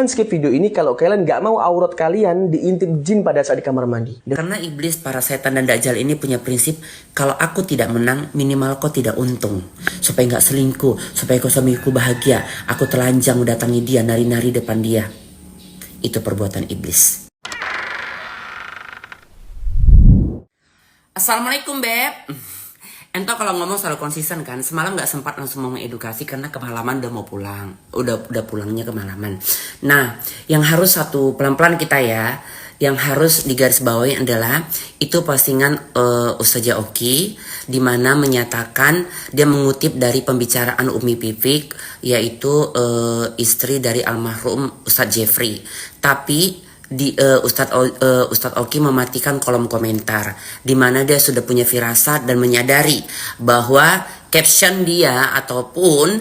Jangan skip video ini kalau kalian nggak mau aurat kalian diintip jin pada saat di kamar mandi. Karena iblis, para setan dan dajjal ini punya prinsip, kalau aku tidak menang, minimal kau tidak untung. Supaya nggak selingkuh, supaya kau suamiku bahagia, aku telanjang mendatangi dia, nari-nari depan dia. Itu perbuatan iblis. Assalamualaikum Beb. Ento kalau ngomong selalu konsisten kan. Semalam gak sempat langsung mau mengedukasi karena kemalaman udah mau pulang. Udah pulangnya kemalaman. Nah, yang harus satu pelan-pelan kita ya, yang harus digarisbawahi adalah itu postingan Ustazah Oki, di mana menyatakan dia mengutip dari pembicaraan Umi Pipik, yaitu istri dari almarhum Ustadz Jeffrey. Tapi Ustadz Oki mematikan kolom komentar, di mana dia sudah punya firasat dan menyadari bahwa caption dia ataupun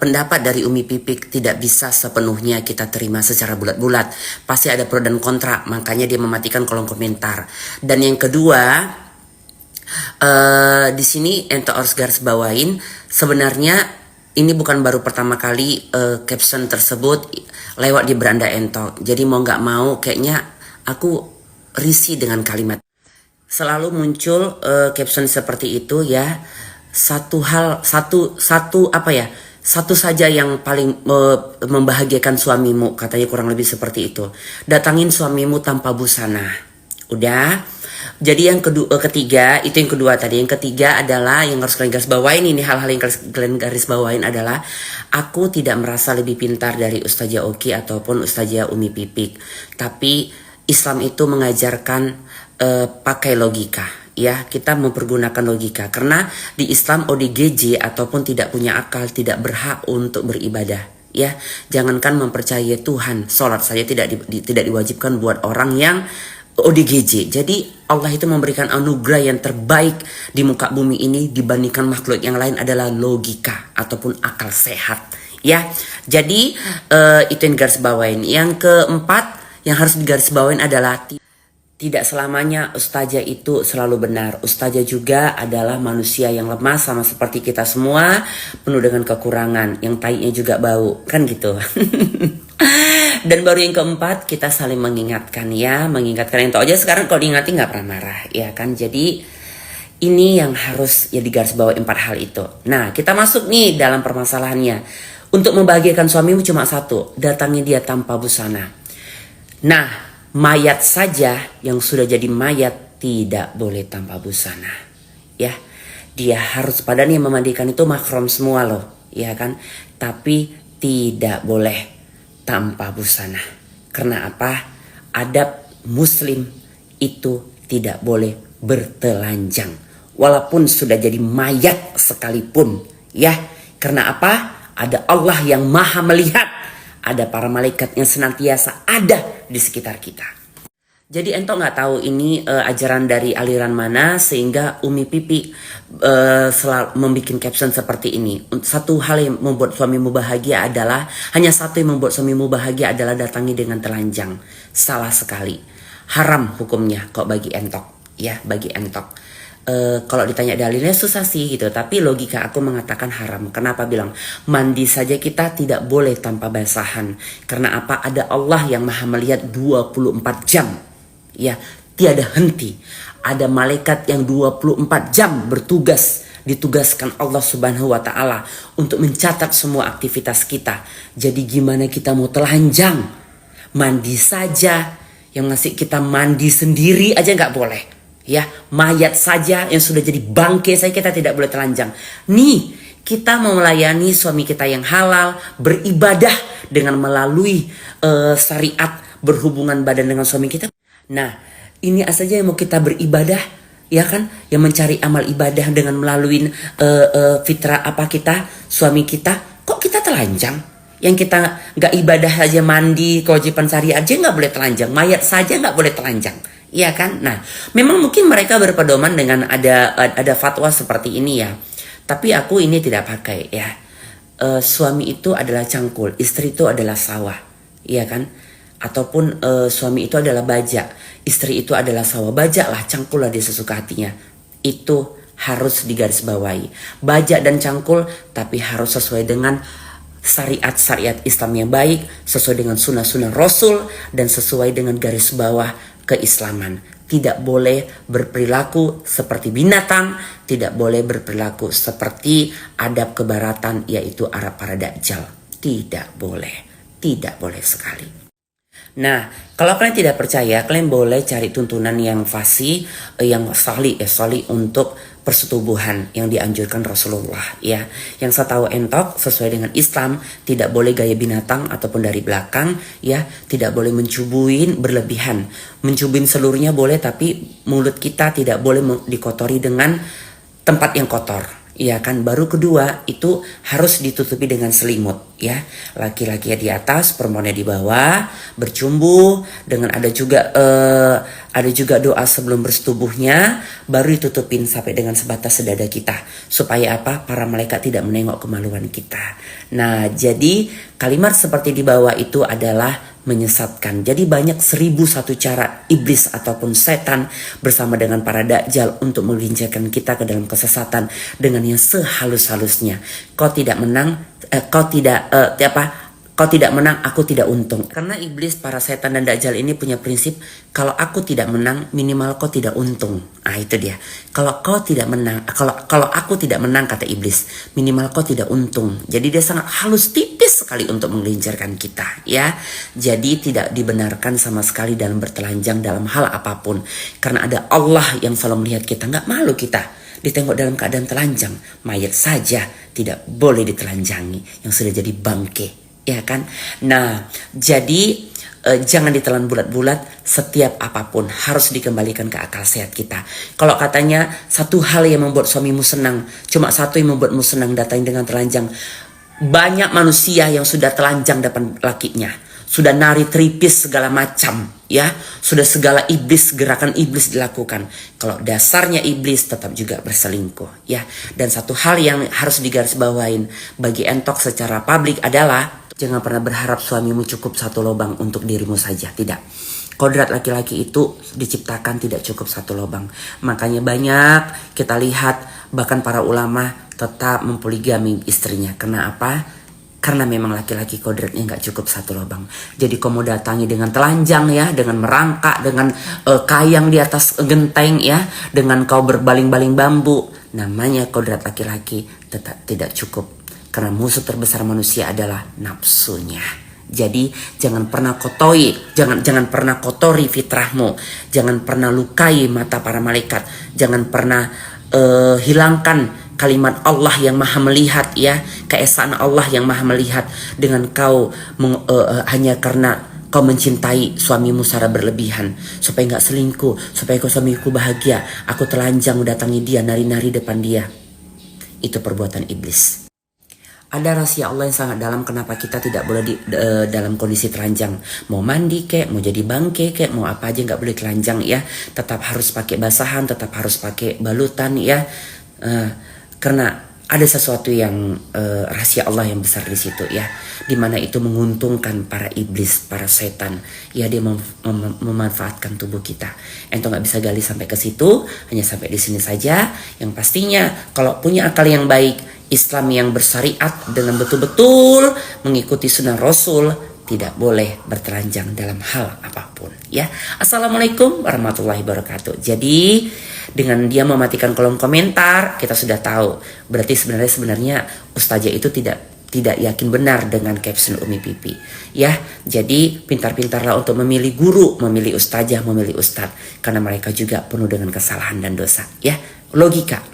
pendapat dari Umi Pipik tidak bisa sepenuhnya kita terima secara bulat-bulat. Pasti ada pro dan kontra, makanya dia mematikan kolom komentar. Dan yang kedua, di sini ente harus garis bawain, sebenarnya ini bukan baru pertama kali caption tersebut lewat di beranda Ento. Jadi mau gak mau kayaknya aku risih dengan kalimat. Selalu muncul caption seperti itu ya. Satu saja yang paling membahagiakan suamimu, katanya kurang lebih seperti itu. Datangin suamimu tanpa busana. Udah. Jadi yang ketiga, itu yang kedua tadi. Yang ketiga adalah yang harus kalian garis bawain, ini hal-hal yang kalian garis bawain adalah aku tidak merasa lebih pintar dari Ustazah Oki ataupun Ustazah Umi Pipik. Tapi Islam itu mengajarkan pakai logika. Ya, kita mempergunakan logika. Karena di Islam ODGJ ataupun tidak punya akal tidak berhak untuk beribadah. Ya, jangankan mempercayai Tuhan, sholat saja tidak diwajibkan buat orang yang ODGJ. Jadi Allah itu memberikan anugerah yang terbaik di muka bumi ini dibandingkan makhluk yang lain adalah logika ataupun akal sehat. Ya, jadi itu yang garis bawain. Yang keempat yang harus digaris bawain adalah tidak selamanya ustazah itu selalu benar. Ustazah juga adalah manusia yang lemah sama seperti kita semua, penuh dengan kekurangan, yang tainya juga bau, kan gitu. Dan baru yang keempat, kita saling mengingatkan ya, mengingatkan yang tahu aja sekarang kalau diingatin nggak pernah marah, ya kan? Jadi ini yang harus ya digarisbawahi 4 hal itu. Nah, kita masuk nih dalam permasalahannya. Untuk membahagiakan suamimu cuma satu, datangi dia tanpa busana. Nah, mayat saja yang sudah jadi mayat tidak boleh tanpa busana, ya. Dia harus padahal yang memandikan itu mahram semua loh, ya kan? Tapi tidak boleh tanpa busana. Karena apa? Adab muslim itu tidak boleh bertelanjang. Walaupun sudah jadi mayat sekalipun. Ya. Karena apa? Ada Allah yang maha melihat. Ada para malaikat yang senantiasa ada di sekitar kita. Jadi ento gak tahu ini ajaran dari aliran mana sehingga Umi Pipi selalu membuat caption seperti ini. Satu hal yang membuat suamimu bahagia adalah, hanya satu yang membuat suamimu bahagia adalah datangi dengan telanjang. Salah sekali. Haram hukumnya kok bagi entok. Ya, bagi entok. Kalau ditanya dalilnya susah sih gitu. Tapi logika aku mengatakan haram. Kenapa bilang? Mandi saja kita tidak boleh tanpa basahan. Karena apa? Ada Allah yang maha melihat 24 jam. Ya, tiada henti. Ada malaikat yang 24 jam bertugas, ditugaskan Allah Subhanahu wa taala untuk mencatat semua aktivitas kita. Jadi gimana kita mau telanjang? Mandi saja, yang ngasih kita mandi sendiri aja nggak boleh. Ya, mayat saja yang sudah jadi bangkai saja kita tidak boleh telanjang. Nih, kita mau melayani suami kita yang halal, beribadah dengan melalui syariat, berhubungan badan dengan suami kita. Nah, ini saja yang mau kita beribadah, ya kan? Yang mencari amal ibadah dengan melalui fitrah apa kita, suami kita. Kok kita telanjang? Yang kita nggak ibadah aja mandi, kewajiban syariat aja nggak boleh telanjang. Mayat saja nggak boleh telanjang, iya kan? Nah, memang mungkin mereka berpedoman dengan ada fatwa seperti ini ya. Tapi aku ini tidak pakai ya. Suami itu adalah cangkul, istri itu adalah sawah, iya kan? Ataupun suami itu adalah bajak, istri itu adalah sawah. Bajak lah, cangkul lah dia sesuka hatinya. Itu harus digarisbawahi. Bajak dan cangkul, tapi harus sesuai dengan syariat-syariat Islam yang baik, sesuai dengan sunnah-sunnah Rasul, dan sesuai dengan garis bawah keislaman. Tidak boleh berperilaku seperti binatang, tidak boleh berperilaku seperti adab kebaratan, yaitu Arab para Dajjal. Tidak boleh sekali. Nah, kalau kalian tidak percaya, kalian boleh cari tuntunan yang fasih, yang salih untuk persetubuhan yang dianjurkan Rasulullah, ya. Yang saya tahu entok sesuai dengan Islam, tidak boleh gaya binatang ataupun dari belakang, ya. Tidak boleh mencubuin berlebihan. Mencubuin seluruhnya boleh, tapi mulut kita tidak boleh dikotori dengan tempat yang kotor. Ya kan, baru kedua itu harus ditutupi dengan selimut, ya. Laki-laki di atas, perempuannya di bawah, bercumbu dengan ada juga doa sebelum bersetubuhnya, baru ditutupin sampai dengan sebatas sedada kita, supaya apa? Para malaikat tidak menengok kemaluan kita. Nah, jadi kalimat seperti di bawah itu adalah menyesatkan. Jadi banyak 1001 cara iblis ataupun setan bersama dengan para dajjal untuk melincirkan kita ke dalam kesesatan dengan yang sehalus-halusnya. Kau tidak menang, kau tidak menang, aku tidak untung. Karena iblis, para setan dan dajjal ini punya prinsip, kalau aku tidak menang, minimal kau tidak untung. Ah, itu dia. Kalau kau tidak menang, kalau aku tidak menang, kata iblis, minimal kau tidak untung. Jadi dia sangat halus, tipis sekali untuk menggelincirkan kita, ya. Jadi tidak dibenarkan sama sekali dalam bertelanjang dalam hal apapun. Karena ada Allah yang selalu melihat kita, nggak malu kita ditengok dalam keadaan telanjang. Mayat saja tidak boleh ditelanjangi yang sudah jadi bangke. Ya kan? Nah, jadi jangan ditelan bulat-bulat. Setiap apapun harus dikembalikan ke akal sehat kita. Kalau katanya satu hal yang membuat suamimu senang, cuma satu yang membuatmu senang, datang dengan telanjang. Banyak manusia yang sudah telanjang depan lakinya, sudah nari tripis segala macam, ya, sudah segala gerakan iblis dilakukan. Kalau dasarnya iblis tetap juga berselingkuh, ya. Dan satu hal yang harus digarisbawain bagi entok secara publik adalah jangan pernah berharap suamimu cukup satu lubang untuk dirimu saja. Tidak. Kodrat laki-laki itu diciptakan tidak cukup satu lubang. Makanya banyak kita lihat bahkan para ulama tetap mempoligami istrinya. Karena apa? Karena memang laki-laki kodratnya nggak cukup satu lubang. Jadi kau mau datangi dengan telanjang, ya, dengan merangkak, dengan kayang di atas genteng, ya, dengan kau berbaling-baling bambu, namanya kodrat laki-laki tetap tidak cukup. Karena musuh terbesar manusia adalah nafsunya. Jadi jangan pernah jangan pernah kotori fitrahmu, jangan pernah lukai mata para malaikat, jangan pernah hilangkan kalimat Allah yang maha melihat, ya, keesaan Allah yang maha melihat dengan kau hanya karena kau mencintai suamimu secara berlebihan, supaya nggak selingkuh, supaya kau suamiku bahagia, aku telanjang datangi dia, nari-nari depan dia. Itu perbuatan iblis. Ada rahasia Allah yang sangat dalam kenapa kita tidak boleh dalam kondisi telanjang. Mau mandi kek, mau jadi bangke kek, mau apa aja nggak boleh telanjang, ya. Tetap harus pakai basahan, tetap harus pakai balutan, ya. Karena ada sesuatu yang rahasia Allah yang besar di situ, ya. Dimana itu menguntungkan para iblis, para setan. Ya, dia memanfaatkan tubuh kita. Ento nggak bisa gali sampai ke situ, hanya sampai di sini saja. Yang pastinya kalau punya akal yang baik, Islam yang bersyariat dengan betul-betul mengikuti sunnah Rasul, tidak boleh bertelanjang dalam hal apapun, ya. Assalamualaikum warahmatullahi wabarakatuh. Jadi dengan dia mematikan kolom komentar, kita sudah tahu berarti sebenarnya ustazah itu tidak yakin benar dengan caption Umi Pipi, ya. Jadi pintar-pintarlah untuk memilih guru, memilih ustazah, memilih ustadz, karena mereka juga penuh dengan kesalahan dan dosa, ya. Logika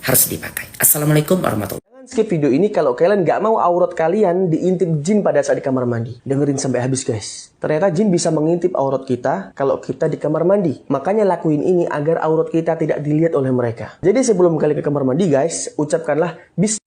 harus dipakai. Assalamualaikum warahmatullahi wabarakatuh. Skip video ini kalau kalian nggak mau aurat kalian diintip jin pada saat di kamar mandi. Dengerin sampai habis, guys. Ternyata jin bisa mengintip aurat kita kalau kita di kamar mandi. Makanya lakuin ini agar aurat kita tidak dilihat oleh mereka. Jadi sebelum kalian ke kamar mandi, guys, ucapkanlah bismillah.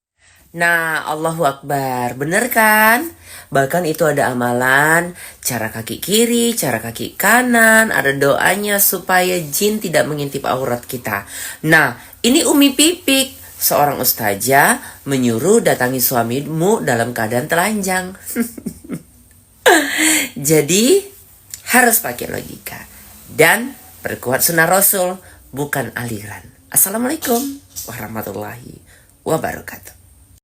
Nah, Allahu Akbar, bener kan? Bahkan itu ada amalan, cara kaki kiri, cara kaki kanan, ada doanya supaya jin tidak mengintip aurat kita. Nah, ini Umi Pipik, seorang ustazah menyuruh datangi suamimu dalam keadaan telanjang. Jadi, harus pakai logika. Dan perkuat sunnah Rasul, bukan aliran. Assalamualaikum warahmatullahi wabarakatuh.